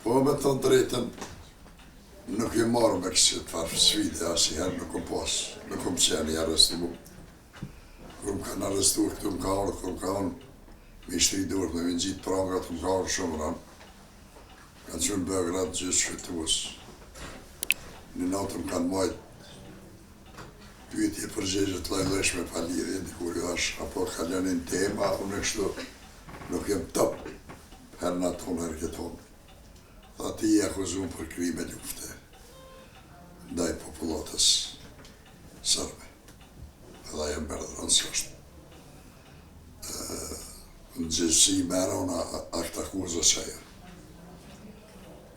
Po me të drejtën, nuk i marrë me kësi të farë sfide, asnjëherë nuk kom pas, nuk kom qenë i arrestimu. Kur më kanë arrestuar këtu më ka ardhur, kur më ka unë me shtri durët me gjitë prangat, më ka ardhur shumë ranë. Kanë qenë Beograd gjithë shfitues. Një natë më kanë majtë pyetje përgjigje të lloj-llojshme pa lidhje, dikur ju thash, apo ka lënë një tema, unë kështu nuk jem top, herë në tonë, herë këtonë. Tha ti i akuzuar për krime lufte ndaj popullatës sërbe. Edhe jem berdhërën së është. Në gjithësi meron akt akuzës ajo.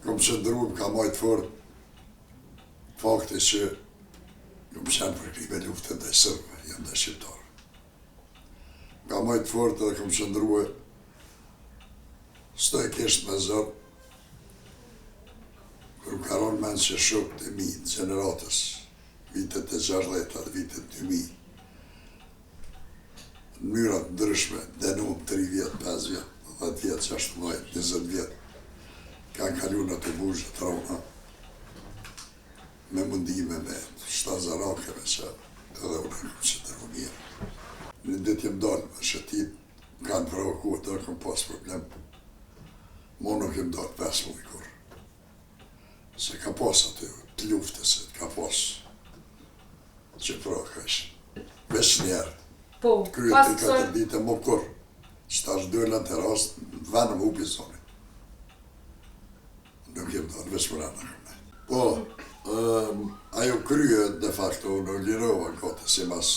Kom qëndru, më ka majtë fort fakti që nuk më qenë për krime lufte ndaj sërbe, jam ndaj shqiptarë. Ka majtë fort edhe kom qëndru stojkisht me zërë, kur më karon menë që shokët e mi, gjeneratës, vitet e 60-ta dhe vitet 2000, në mënyrat ndryshme, denuam 3 vjetë, 5 vjetë, 10 vjetë, 16, 20 vjetë, kanë kalu në të bushë të rona, me mundime, me shtazarakeve që edhe unë e kom që të rëmirë. Në ditë jem dalë, me shëtit, kanë provokuar dhe kom pas problem. Mo nuk jem dalë 5 muaj kur. Se ka pas aty të luftës, ka pas që provoka ishin. Veç njerë, kryet 3-4 dite mo kur, që ta është dojnë në teras, venëm hupi zonit. Nuk jem dalë, veç më rana këmne. Po, ajo kryet de facto në lirova kote, si mas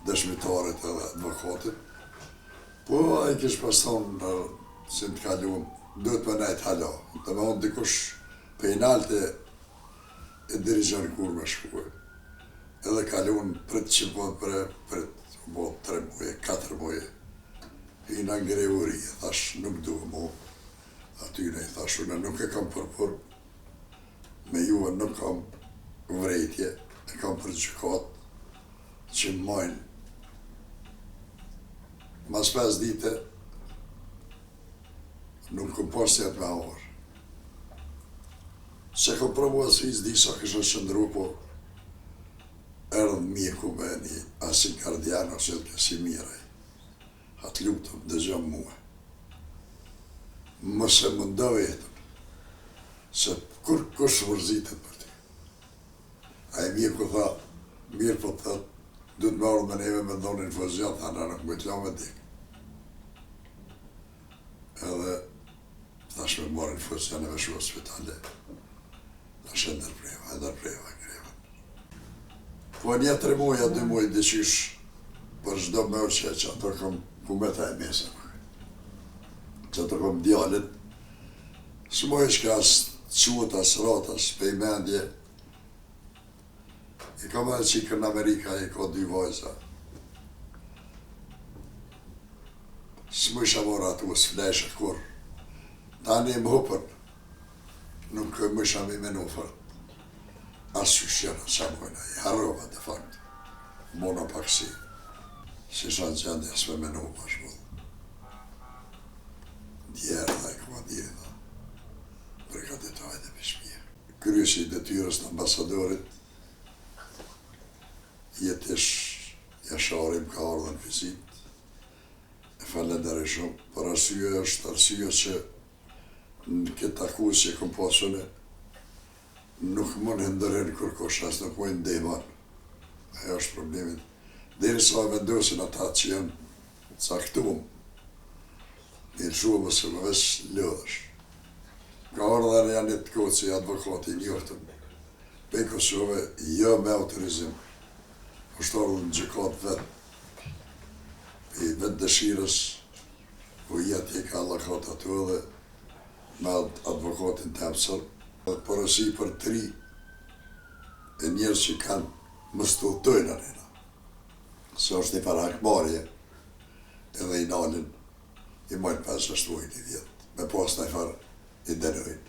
dëshmitarit edhe advokatit. Po, a i kish pas thonë, si të kaluam, duhet me nejtë hala. Dhe me unë dikush për i nalte e dirigjon kur me shkuaj. Edhe kaluam prit që bod prit, bod 3 muaj, 4 muaj. I në ngrevuri, thash nuk duhe mu. Atyne i thash, unë nuk e kam përpur, me juve nuk kam vrejtje, e kam për gjykat që më majnë. Mas 5 dite, nuk kom pas të jetë me orë. Se kom provu asë di sa kësha qëndru, po erdhë mjeku me një asin kardian ose të kësi miraj. Atë lutëm, dëgjëm mua. Mëse më ndove jetëm, se kur kush vërzitet për ti. A i mjeku tha, mirë po të du të me orë me neve me ndonë infuzion, tha në nuk me t'la me dik. Edhe thash me marë infuzion e me shua spitale. Thash e ndërpreva, greva. Po një 3 muaj, 2 muaj dëqysh për shdo me që ato kom kumeta e mesa. Që ato kom djallit, së moj shka asë qutas, ratas, pejmendje. I kam edhe qikër në Amerika, i ka 2 vajza. Së moj shamora atu së fleshe kur. Tani më hupën, nuk më sham i menu fërt. Asë që shqena, qa mojna, i harrova de fakt. Mona pak si shanë gjendje, asë me menu bashkë. Djerë dhe i komandirë dhe breka detaj dhe pishmije. Kryesi i detyrës në ambasadorit, jetish jasharim ka ardhë në vizit, e falendere shumë, për arsye është arsye që në këtë akusë që kom pasune, nuk mund hëndërën kërkosh, asë nuk mund ndejman. Ajo është problemit. Deri sa vendosin ata që janë caktumë, një shumë se më vesh lëdhësh. Ka ardhë dhe janë një të kodë që i advokati njoftëm. Pe Kosove, jo me autorizim, është ardhë në gjëkat vetë. Pe vetë dëshirës, ku i atje ka allakat ato edhe me advokatin të emësër. Porosi për 3 e njerës që kanë më stultojnë arena. Se është një para hakmarje, edhe i nalin, i mojnë 5-6 muaj një vjetë, me pas në i farë i denojnë.